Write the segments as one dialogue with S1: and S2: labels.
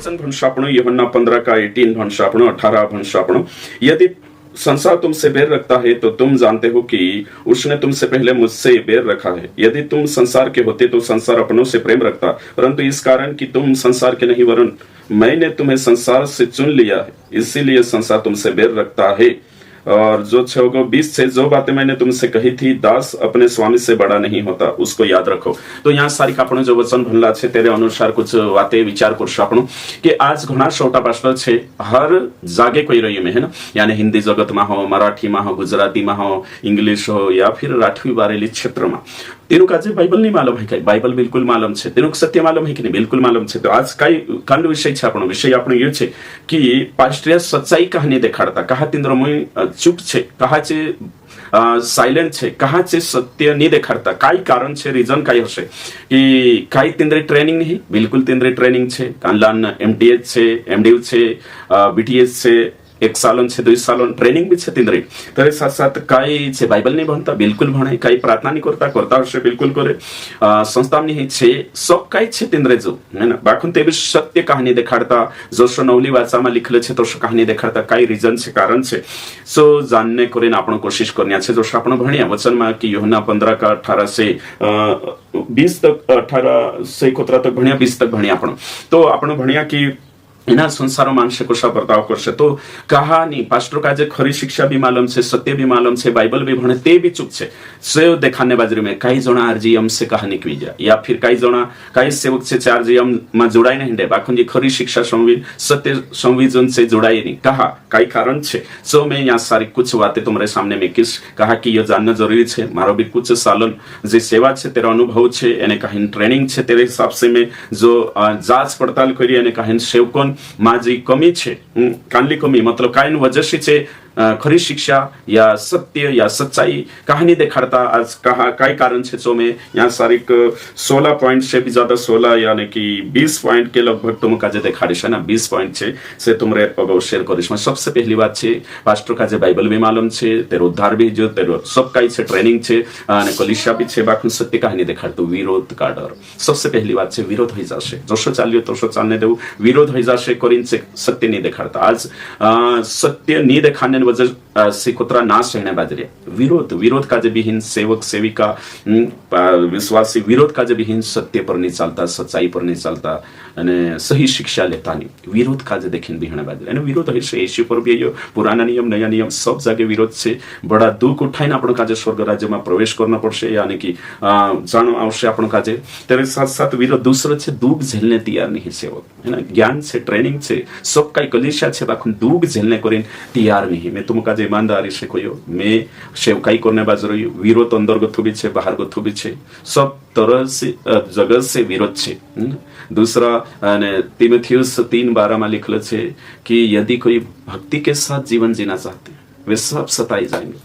S1: वचन भंश आपण यूहन्ना 15:18 भंश आपण 18 भंश आपण यदि संसार तुमसे बैर रखता है तो तुम जानते हो कि उसने तुमसे पहले मुझसे बैर रखा है। यदि तुम संसार के होते तो संसार अपनों से प्रेम रखता, परंतु इस कारण कि तुम संसार के नहीं वरन मैंने तुम्हें संसार से चुन लिया है, इसीलिए संसार तुमसे बैर रखता है। और जो 6:20 से जो बातें मैंने तुमसे कही थी, दास अपने स्वामी से बड़ा नहीं होता, उसको याद रखो। तो यहाँ सारी आपण जो वचन भनला छे तेरे अनुसार कुछ बातें विचार करशो आपण कि आज घणा छोटा पास्टर छे हर जागे कोई रही में है ना, यानी हिंदी जगत में हो, मराठी में हो, गुजराती में हो, इंग्लिश हो या फिर राठवी बारेली क्षेत्र में तेनु काजे बाइबल नहीं मालूम है काय, बाइबल बिल्कुल मालूम छे, तेनु सत्य मालूम है कि नहीं, बिल्कुल मालूम छे। तो आज काय कांड विषय छे आपण विषय आपण ये छे कि पास्टर सच्चाई कहानी देखाडता, कहा तिंद्र मुई चुप छे, कहा छे सायलेंट छे, कहा छे सत्य नहीं देखाडता, काय कारण छे, रीजन काय हशे कि काय तिंद्रे ट्रेनिंग नहीं, बिल्कुल तिंद्रे ट्रेनिंग छे, कानलान एमटीएच छे, एमडीयू छे, बीटीएस छे, 1 सालों से 2 सालों ट्रेनिंग भी छे तिंद्रे। तेरे साथ साथ काई छे बाइबल नहीं भणता, बिल्कुल भणे, काई प्रार्थना नहीं करता, करता हशे बिल्कुल करे, संस्था नहीं छे, सब काई छे तिंद्रे जो है ना, बाखून ते भी सत्य कहानी देखाडता, जसो नवली वाचामां लिखले छे तसो कहानी देखाडता, काई रीजन छे, कारण छे, सो जानने करीने आपण कोशिश करन्या छे। जसो आपण भण्या वचनमा कि यूहन्ना 15:18 से 20 तक, 18 से 17 तक भण्या, 20 तक भण्या आपण, तो आपण भण्या कि एना संसारो माणसे कशा बर्ताव करशे। तो कहानी पास्टर का जे खरी शिक्षा भी मालूम छे, सत्य भी मालूम छे, बाइबल भी भणे ते भी चुप छे। सेव देखाने बाजरी में कई जना आरजीएम से कहानी की जा, या फिर कई जना कई सेवक से आरजीएम में जुड़ाई नहीं दे, बाखुन जी खरी शिक्षा सत्य संविजन से जुड़ाई नहीं, कहा कई कारण छे। सो मैं यहाँ सारी कुछ बातें तुम्हारे सामने में किस कहा कि ये जानना जरूरी छे। मारो भी कुछ सालन जे सेवा छे, तेरा अनुभव छे, एने कहीं ट्रेनिंग छे, तेरे हिसाब से में जो जांच पड़ताल करी एने कहीं सेवकोन माझी कमी छे, कानली कमी मतलब कायन वजह छे खरी शिक्षा या सत्य या सच्चाई कहानी देखाडता। आज कहा काय कारण छे, जो मैं यहाँ सारी 16 पॉइंट से भी ज्यादा 16 यानी कि 20 पॉइंट के लगभग तुम काजे देखाड़ीश है ना, 20 पॉइंट छे से तुमरे अगाउ शेयर करीश। सबसे पहली बात छे पास्टर काजे बाइबल भी मालूम छे, तेरो उद्धार भी जो तेरो सब काई छे, ट्रेनिंग छे अने कलिशा भी छे, बाकी सत्य कहानी देखाडतो। विरोध का डर सबसे पहली बात छे, विरोध होई जाशे, जसो चाल्यो तसो चालने देऊ, विरोध होई जाशे करीन से सत्य नहीं देखाडता। आज सत्य नहीं देखाने वजह से कुतरा नाश रहने बाजरे विरोध का जे विहीन सेवक सेविका विश्वासी विरोध का जे विहीन सत्य पर नहीं चलता, सच्चाई पर नहीं चलता अने सही शिक्षा लेता नहीं, विरोध का जे देखिन बिहणे बाजरे अने विरोध है यीशु पर भी यो पुराना नियम नया नियम सब जगह विरोध से बड़ा दुख उठाઈને आपण काजे स्वर्ग राज्य में प्रवेश करना पड़शे, यानी कि जानो आवश्य आपण काजे। तेरे साथ साथ विरोध दूसरो छे दुख झेलने तैयार नहीं सेवक है ना, ज्ञान से ट्रेनिंग से सब काई कलिशा छे, बाखुन दुख झेलने करीन तैयार नहीं। मैं तुमका जे ईमानदारी से कहियो, मैं सेवकाई करने बाजरे विरोध अंदर गथु भी छे, बाहर गथु भी छे, सब तरह से जगत से विरोध छे। दूसरा तीमुथियुस 3:12 में लिखल छे कि यदि कोई भक्ति के साथ जीवन जीना चाहते वे सब सताए जाएंगे,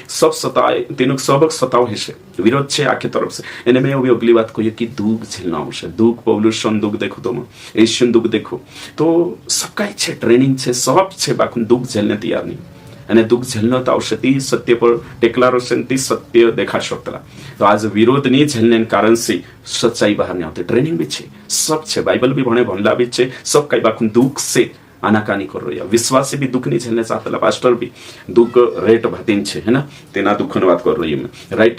S1: सब सताए, तीनों सबक सताव है विरोध छे आखे तरफ से। एने में भी अगली बात कहिए कि दुख झेलना आवश्यक, दुख पौलुसन दुख देखो तुम एशियन दुख देखो, तो सबका छे, ट्रेनिंग छे, सब छे, बाखुन दुख झेलने तैयार नहीं। અને દુઃખ ઝેલનો તો આવશે, તી સત્ય પર ટેકલા રહેશે, તી સત્ય દેખા શકતા। તો आज विरोध नहीं झेलने कारण से सच्चाई बाहर नहीं आती। ट्रेनिंग भी छे, सब छे, बाइबल भी भणे, भणला भी छे, सब कई बाखुन दुख से आनाकानी कर रही है। विश्वासी भी दुख नहीं झेलने चाहता, पास्टर भी दुख रेट भातीन छे है ना, तेना दुःखની વાત कर रही है मैं, राइट।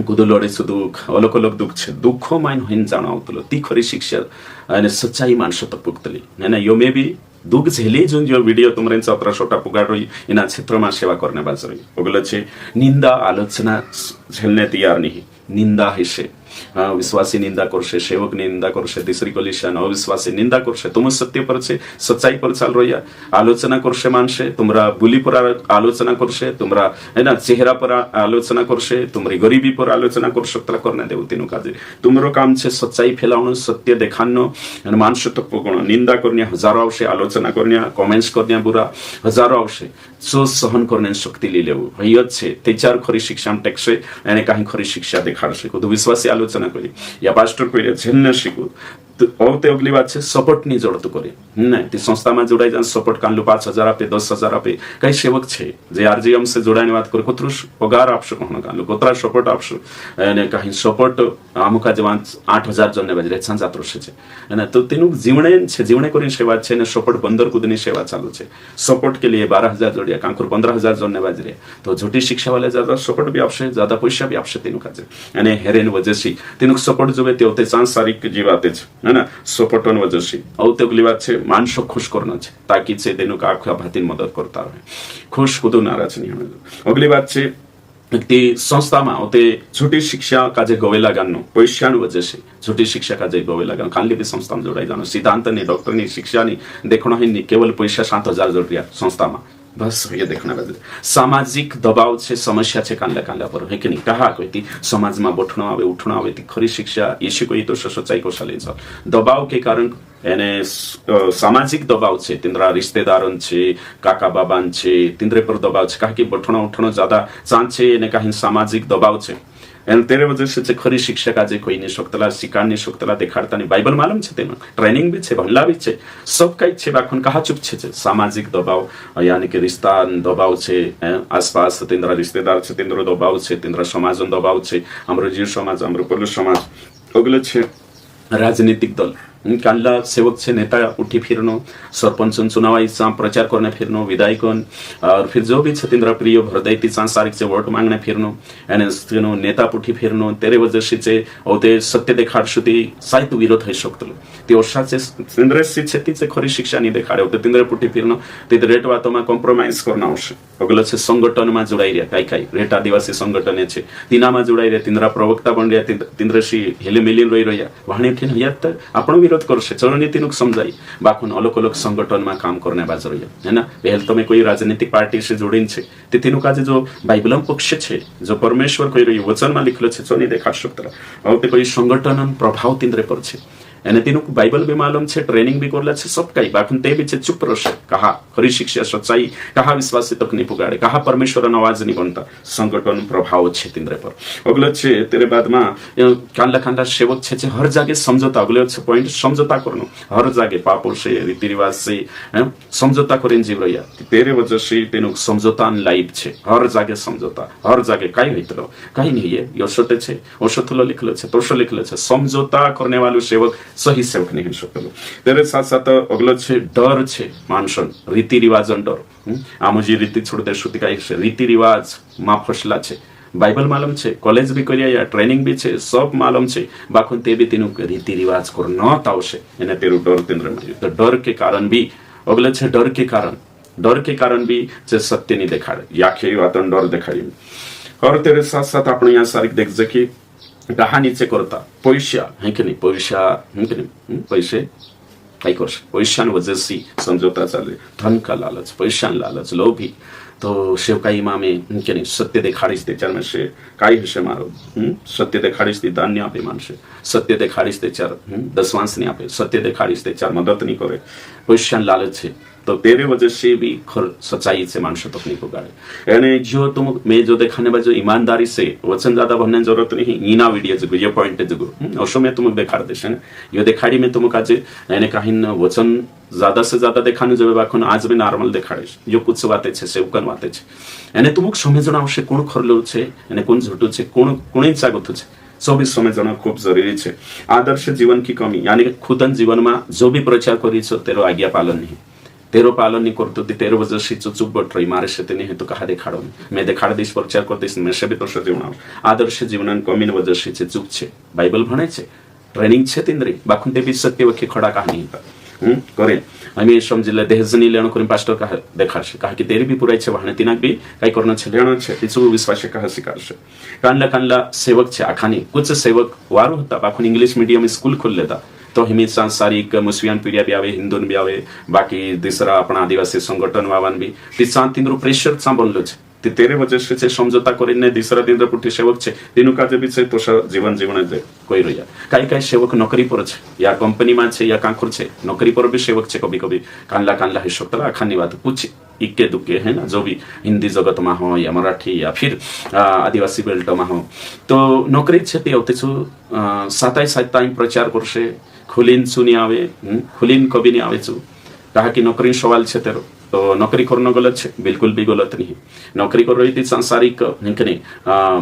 S1: કુદલોડે દુઃખ અલગ અલગ દુઃખ છે, દુઃખો માઇન હોઈને જાણાવતલો તી ખરી શિક્ષા અને સચ્ચાઈ માણસો તક પુગતલી ને यो में भी दुख झेली जो जो वीडियो तुमरे सत्र छोटा पुगाड़ रही इन क्षेत्र में सेवा करने बाज रही अगला छे निंदा आलोचना झेलने तैयार नहीं। निंदा है से विश्वासी निंदा करशे, सेवक निंदा करशे, तीसरी कलिशा अविश्वासी निंदा करशे, तुम सत्य पर छे, सच्चाई पर चाल रही आलोचना करशे, मानशे तुमरा बुली पर आलोचना करशे, तुमरा है ना चेहरा पर आलोचना करशे, तुम्हारी गरीबी पर आलोचना कर सकता करने देव तीनों काजे। तुमरो काम छे सच्चाई फैलावणो, सत्य देखाणो अने माणसो तक पगणो। निंदा करन्या हजारों आवशे, आलोचना करन्या कमेंट्स करन्या बुरा हजारों आवशे, सो सहन करने शक्ति ली लेवू हयत छे, तेचार खरी शिक्षा टेकशे एने काही खरी शिक्षा देखाडशे। विश्वासी आलोचना करी या पास्टर करी झेलने शिकू ते अगली बात છે સપોર્ટ ની જરૂરત કરે ને તે સંસ્થામાં જોડાઈ જાય સપોર્ટ કાનલું 5,000 આપે 10,000 આપે કઈ સેવક છે જે આરજીએમ से જોડાઈને વાત કરે કોતરું પગાર આપશો કોણ કાનલું કોતરા સપોર્ટ આપશો અને કઈ સપોર્ટ અમુકા જવાન 8,000 જણને બાજરે સંજાત્રો છે અને તો તેનું જીવણે કરીને સેવા છે અને સપોર્ટ 15 કુદની સેવા ચાલુ છે સપોર્ટ કે लिए 12,000 જોડિયા કાંકુર 15,000 જણને બાજરે તો झूठी शिक्षा वाले ज्यादा सपोर्ट भी आपसे ज्यादा पैसा भी आपसे तेनु काजे અને હેરેન વજેસી તેનું સપોર્ટ જોવે તે હોતે સાંસારિક જીવાતે છે હે ને સપોર્ટન વજેસી આવતે અગલી વાત છે માનસો ખુશ કરનો છે તાકી છે તેનું આખા ભાતીન મદદ કરતા રહે ખુશ ખુદ નારાજ નહીં હોય અગલી વાત છે તે સંસ્થામાં હોતે झूठी शिक्षा કાજે ગવેલા ગાનનો પૈસાનું વજેસી झूठी शिक्षा કાજે ગવેલા ગાન ખાલી બી સંસ્થામાં જોડાઈ જાનો સિદ્ધાંતની ડોક્ટરની શિક્ષાની દેખણો હી કેવલ પૈસા 7,000 જોડિયા संस्थाમાં बस ये देखना बाजू सामाजिक दबाव से समस्या છે કાંલા કાંલા પર હે કે નહીં કહા કોઈ તી સમાજમાં બોઠણો આવે ઉઠણો આવે તી ખરી શિક્ષા ઈશી કોઈ તો સચ્ચાઈ को चले छ दबाव के कारण એને સામાજિક દબાવ છે तिंद्रा रिश्तेदारन છે કાકા બાબાન છે तिंद्रे पर दबाव છે કાકી બોઠણો ઉઠણો ज्यादा चांस છે એને કાહી સામાજિક દબાવ છે एन तेरे वजह से खरी शिक्षक आज कोई नहीं सकता शिकार नहीं सकता देखाड़ता नहीं बाइबल मालूम है तेना ट्रेनिंग भी है भंडला भी है सब कई है बाखन कहा चुप है सामाजिक दबाव यानी कि रिश्ता दबाव है आसपास तेंद्रा रिश्तेदार है तेंद्रो दबाव है तेंद्रा समाज दबाव है अमरो जीव समाज अमरो पल्लू समाज अगले है राजनीतिक दल कानला सेवक छे नेता उठी फिरनो सरपंच चुनाव प्रचार करने फिरनो विधायकन और फिर जो भी छतिंद्र प्रिय हृदय सांसारिक से वोट मांगने फिरनो एने नेता पुठी फिरनो तेरे वजह से औते सत्य देखाडशो ती साहित्य विरोध होई शकतलो ते ओशा से तिंद्रे से खरी शिक्षा नहीं देखाडे औते तिंद्रे पुठी फिरनो ते रेट वातोमा कॉम्प्रोमाइज करना आवश्यक अगला से संगठन में जोड़ाई रहा काई रेट आदिवासी संगठन है तीना में जोड़ाई रहा तिंद्रा प्रवक्ता बन रहा तिंद्रशी हेले मिलिन रही रहा वहां ठिन हयात आपण विरोध करशे चरणनीति नुक समझाई बाखुन अलग अलग संगठन में काम करने बाज रही है ना पहल तमे कोई राजनीतिक पार्टी से जोड़ीन छे ते तेनु काजे जो बाइबल पक्ष छे जो परमेश्वर कोई रही वचन में लिखलो छे चोनी देखा सकता और ते कोई संगठन प्रभाव तिंद्रे पर छे एने तेनु बाइबल भी मालूम छे ट्रेनिंग भी करला छे सब कई बाखुन ते भी छे चुप रहशे कहा खरी शिक्षा सच्चाई कहा विश्वासी तक नहीं पुगाड़े कहा परमेश्वर आवाज नहीं बनता संगठन प्रभाव छे तिंद्रे पर अगले छे तेरे बाद में कांडला कांडला सेवक छे हर जगह समझौता अगले छे पॉइंट समझौता करनो हर जगह पापों से रीति रिवाज से समझौता करें जीव रहिया तेरे वजह से तेनु समझौता लाइफ छे हर जगह समझौता हर जगह कई होइतलो कई नहीं है योशते छे ओशथलो लिखलो छे तोशो लिखलो छे समझौता करने वाला सेवक सही सेवक नहीं हो सकते तेरे साथ साथ अगलो छे डर छे मानसन रीति रिवाज डर आमुजी रीति छोड़ दे श्रुति का रीति रिवाज मां फसला छे बाइबल मालूम छे कॉलेज भी करिया या ट्रेनिंग भी छे सब मालूम छे बाखुन ते भी तेनु रीति रिवाज कर न तावशे एने तेरु डर तेंद्र में तो डर के कारण भी अगले छे डर के कारण भी जे सत्य नहीं देखाड़े याखे वातन डर देखाड़ी और तेरे साथ साथ आपण यहाँ सारी देख जे की कहानी से करता पैसा है कि नहीं पैसा है कि नहीं पैसे कई कर पैसा वजह से समझौता चले धन का लालच पैसा लालच लोभी तो सेवकाई मामे के नहीं सत्य देखाड़ीश ते चार में से काई हशे मारो सत्य देखाड़ीश ते दान्य आपे मानसे सत्य देखाड़ीश ते चार दसवांश नहीं आपे सत्य देखाड़ीश ते चार मदद नहीं करे पैसा लालच है तो तेरे वजह से भी खर सच्चाई से मानसो तक नहीं पुगाड़े यानी जो तुम मैं जो दिखाने बाजू ईमानदारी से वचन ज्यादा बनने जरूरत नहीं इना वीडियो जगो ये पॉइंट जगो अवश्य में तुम दिखा देशे ये दिखाड़ी में तुम काजे यानी कहीं वचन ज्यादा से ज्यादा देखाने जब बाखुन आज में नॉर्मल देखाड़ीश जो कुछ बातें छे सेवकन बातें छे यानी तुमक समझना आवश्यक कोण खरलो छे यानी कोण झूठो छे कोण चागोथो छे सब समझना खूब जरूरी है आदर्श जीवन की कमी यानी खुदन जीवन में जो भी प्रचार करी छो तेरो आज्ञा पालन नहीं तेरो पालन नहीं करतो तेरो वजह से चुप बट रही मारे से नहीं है तो कहा देखाड़ो मैं देखाड़ दिस प्रचार कर दिस मैं से भी तो जीवन आदर्श जीवन कमी वजह से चुप छे बाइबल भणे छे ट्रेनिंग छे तिंद्री बाखुन ते भी सत्य वखे खड़ा कहानी करे हमें समझले देहजनी लेणो करी पास्टर कहा देखाड़शे कहा कि तेरी भी पुराई छे वाहने तिनाक भी काई करना छे लेणो छे तिचु विश्वास कहा स्वीकारशे कांडला सेवक छे आखानी कुछ सेवक वारो होता बाखुन इंग्लिश मीडियम स्कूल खोल लेता तो हमें सांसारिक मुस्लिम पीढ़िया भी आवे हिंदू भी आवे बाकी दूसरा अपना आदिवासी संगठन वावन भी तिंद्रो प्रेशर चा बनलो छे ते तेरे वजह से समझौता करीने दूसरा तिंद्र पुठी सेवक छे तेनु काजे भी छे तो जीवन जीवन जे कोई रहिया काई सेवक नौकरी पर छे या कंपनी में छे या कांकुर छे नौकरी पर भी सेवक छे कभी कभी कानला है सकता आखानी बात कुछ इक्के दुक्के है ना जो भी हिंदी जगत में हो या मराठी या फिर आदिवासी बेल्ट में हो तो नौकरी छे ते होते छु साताई प्रचार करशे खुलीन सुनी आवे खुलीन कभी नहीं आवे चू कहा कि नौकरी सवाल छे तेरो तो नौकरी करना गलत है बिल्कुल भी गलत नहीं नौकरी कर रही थी सांसारिक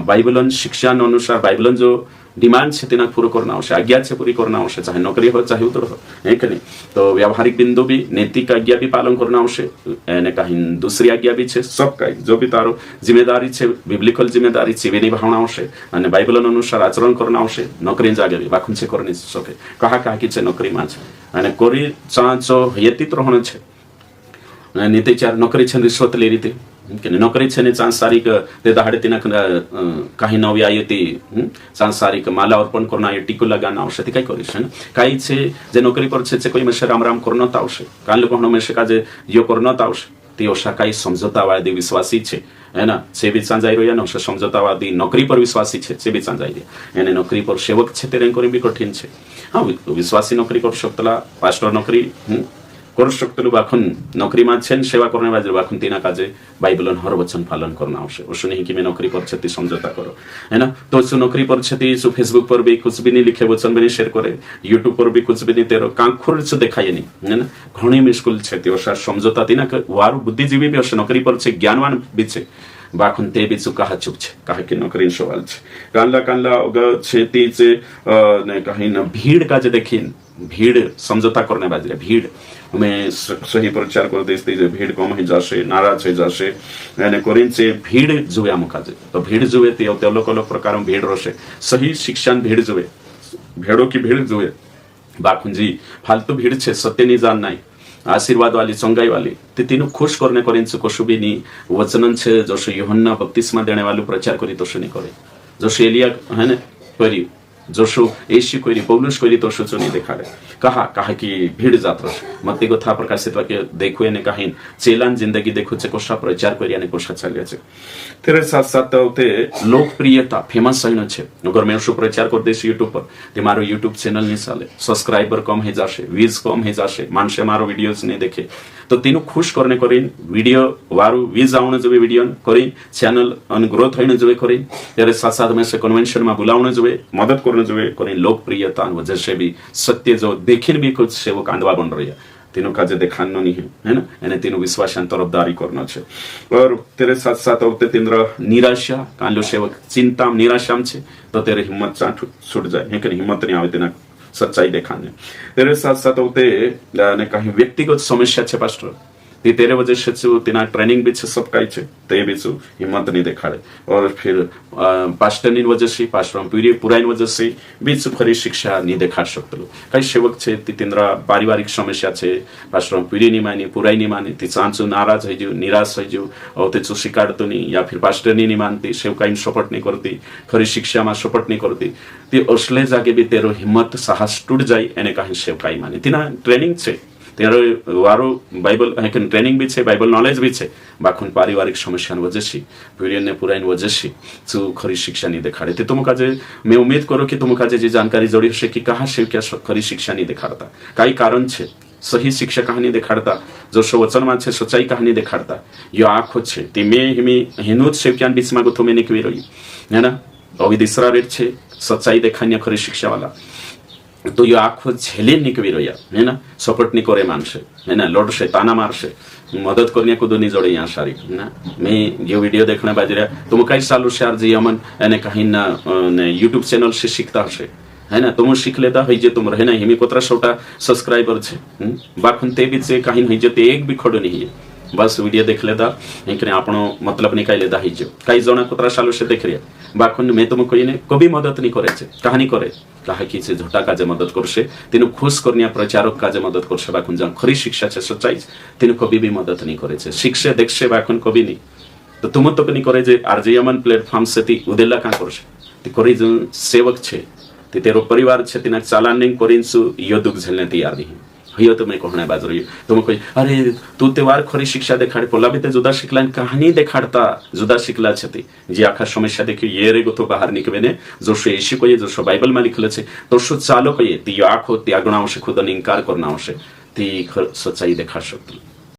S1: बाइबलन शिक्षा अनुसार बाइबलन जो डिमांड है तेना पूरा करना आवश्यक आज्ञा से पूरी करना आवश्यक चाहे नौकरी हो चाहे उतर हो है कि नहीं तो व्यावहारिक बिंदु भी नैतिक आज्ञा भी पालन करना आवश्यक एने कहीं दूसरी आज्ञा भी है सब कहीं जो भी तारो जिम्मेदारी है बिब्लिकल जिम्मेदारी है भी निभावना आवश्यक અને બાઇબલ અનુસાર આચરણ કરना આવશે નોકરી જાગે વાખું છે કરને શકે કહા કહા કે છે નોકરી માં છે અને કોરી ચાંચો યતિત રહણ છે નીતિ ચાર નોકરી છે રિશ્વત લે રીતે नोकरी छे सांसारिक ते दहाड़े तिना काही नवी आई ती सांसारिक माला अर्पण करना ये टिको लगाना आवश्यक काही करीश है काही छे जे नौकरी पर छे कोई मेसे राम राम करना आवश्यक कान लोग हनो मेसे का जे यो करना आवश्यक ती ओशा काही समझौतावादी विश्वासी छे है ना से भी चांजाई रोया न समझौतावादी नौकरी पर विश्वासी छे से भी चांजाई एने नौकरी पर सेवक छे तेरे करी भी कठिन छे हाँ विश्वासी नौकरी कर सकतला पास्टर नौकरी कर सकतलु बाखुन नौकरी में छेन सेवा करने बाजे बाखुन तीना काजे बाइबलन हर वचन पालन करना आवश्यक उसु नहीं कि मैं नौकरी पर छती समझौता करो है ना तो सु नौकरी पर छती सु फेसबुक पर भी कुछ भी नहीं लिखे वचन भी नहीं शेयर करे यूट्यूब पर भी कुछ भी नहीं तेरो कांखुर से दिखाई नहीं है ना घणी मुश्किल छती ओसा समझौता तीना वारु बुद्धिजीवी भी ओसा नौकरी पर छे ज्ञानवान भी छे बाखुन ते भी चुका चुक छे कहा कि नौकरी सवाल छे कानला कानला अग छेती से ने कहीं न भीड़ का जे देखिन भीड़ समझौता करने बाजरे भीड़ मैं सही प्रचार कर देती भीड़ कम ही जाशे नाराज हो जाशे यानी कोरिन से भीड़ जुए मुखाजे तो भीड़ जुए ते अलग अलग प्रकार भीड़ रोशे सही शिक्षा भीड़ जुए भेड़ों की भीड़ जुए बाखुंजी फालतू भीड़ छे सत्य नहीं जान नहीं आशीर्वाद वाली चंगाई वाली ते तीनों खुश करने करें कशु भी नहीं वचनन छे जैसे यूहन्ना बपतिस्मा देने वाले प्रचार करी तो नहीं करे जैसे एलिया है ना करी जोशु येशू कोई पौलुस कोई तो सोचो नहीं देखा कहा कहा कि भीड़ जात मत्ती को था प्रकाशित वाक्य देखो ने कहीं चेलान जिंदगी देखो छे कोशा प्रचार करिया ने कोशा चले छे तेरे साथ साथ ते लोकप्रियता फेमस है छे अगर मैं शो प्रचार कर देश यूट्यूब पर ते मारो यूट्यूब चैनल नहीं चाले सब्सक्राइबर कम है जाशे व्यूज कम है जाशे मानसे मारो वीडियोस नहीं देखे तो तीनों खुश करने करीन वीडियो वारू व्यूज आउने जो वीडियो करीन चैनल अन ग्रोथ होने जो करीन तेरे साथ साथ में से कन्वेंशन में बुलाउने जो मदद करने जो करीन लोकप्रियता वजह से भी सत्य जो देखिन भी कुछ से वो कांदवा बन रही है तीनों का जो दिखाना नहीं है ना यानी तीनों विश्वास तरफदारी करना छे और तेरे साथ साथ होते तीनरा निराशा कांलो सेवक चिंता निराशा छे तो तेरे हिम्मत छूट जाए है कि हिम्मत नहीं आवे तेना सच्चाई दिखाने तेरे साथ साथ होते ने कहीं व्यक्तिगत समस्या छे पास्टर ते तेरे वजह से तेना ट्रेनिंग भी छे सब काई छे ते भी हिम्मत नहीं दिखाड़े और फिर पास्टर नी वजह से पास्टर पूरी पुराइन वजह से भी खरी शिक्षा नहीं दिखा सकते कई सेवक छे ती तेंद्रा पारिवारिक समस्या छे पास्टर पूरी नहीं मानी पुराई नहीं मानी ती चांचो नाराज हो जो निराश हो जो और ते स्वीकारतो नहीं या फिर पास्टर नहीं मानती सेवकाई सपोर्ट नहीं करती खरी शिक्षा में सपोर्ट नहीं करती ती असले जागे भी तेरो हिम्मत साहस टूट जाए एने कहीं सेवकाई मानी तीना ट्रेनिंग छे तेरो वारो बाइबल है कि ट्रेनिंग भी छे बाइबल नॉलेज भी छे बाखुन पारिवारिक समस्या वजह से पीरियड ने पुराइन वजह से जो खरी शिक्षा नहीं दिखाड़े थे तुम काजे मैं उम्मीद करो कि तुम काजे जी जानकारी जोड़ी हशे कि कहाँ से क्या खरी शिक्षा नहीं दिखाड़ता कई कारण छे सही शिक्षा कहानी दिखाड़ता जो वचन में छे सच्चाई कहानी दिखाड़ता यो आँखो छे ती में हिमी हिनुत सेवक्यान बीच में गुथो में निकवी रही है ना अभी दूसरा रेट छे सच्चाई दिखानी खरी शिक्षा वाला तो यो आँखो झेले निकवी रहा है ना सपोर्ट नहीं करे मानसे है ना लड़से ताना मारसे मदद करने को नहीं जोड़े यहाँ सारी ना मैं ये वीडियो देखने बाजरे तुम कई सालों से जी अमन एने कहीं ना यूट्यूब चैनल से सीखता हसे है ना तुम सीख लेता है जे तुम रहे ना हिमी कोतरा छोटा सब्सक्राइबर छे बाखुन ते भी से कहीं है जे ते एक भी खड़ो नहीं है बस वीडियो देख लेता इनके आपनो मतलब निकाल लेता है जो कई जना कोतरा सालों से देख रहा बाखुन मैं तुम कोई ने कभी मदद नहीं करे कहानी करे कहा कि झूठा काजे मदद करसे तीनों खुश करने प्रचारक काजे मदद करसे बाखुन जहाँ खरी शिक्षा है सच्चाई तीनों कभी भी मदद नहीं करे शिक्षे देखसे बाखुन कभी नहीं तो तुम तो नहीं करे जे आरजेएमएन प्लेटफॉर्म से ती उदेला कहाँ करसे ती करी जो सेवक छे ती तेरो परिवार छे तीना चालान नहीं करीनसु यो दुख झेलने तैयार नहीं हियो तो मैं कहने बाज रही तुम कोई अरे तू तेवार खरी शिक्षा दिखाड़े पोला भी जुदा शिकला कहानी दिखाड़ता जुदा शिकला छती जी आखा समस्या देखियो ये रे तो बाहर निकवे ने जो येशू को जो बाइबल में लिखले छे तो चालो कहिए ती आँखो त्यागना आवश्यक खुद इनकार करना आवश्यक ती सच्चाई देखा सकती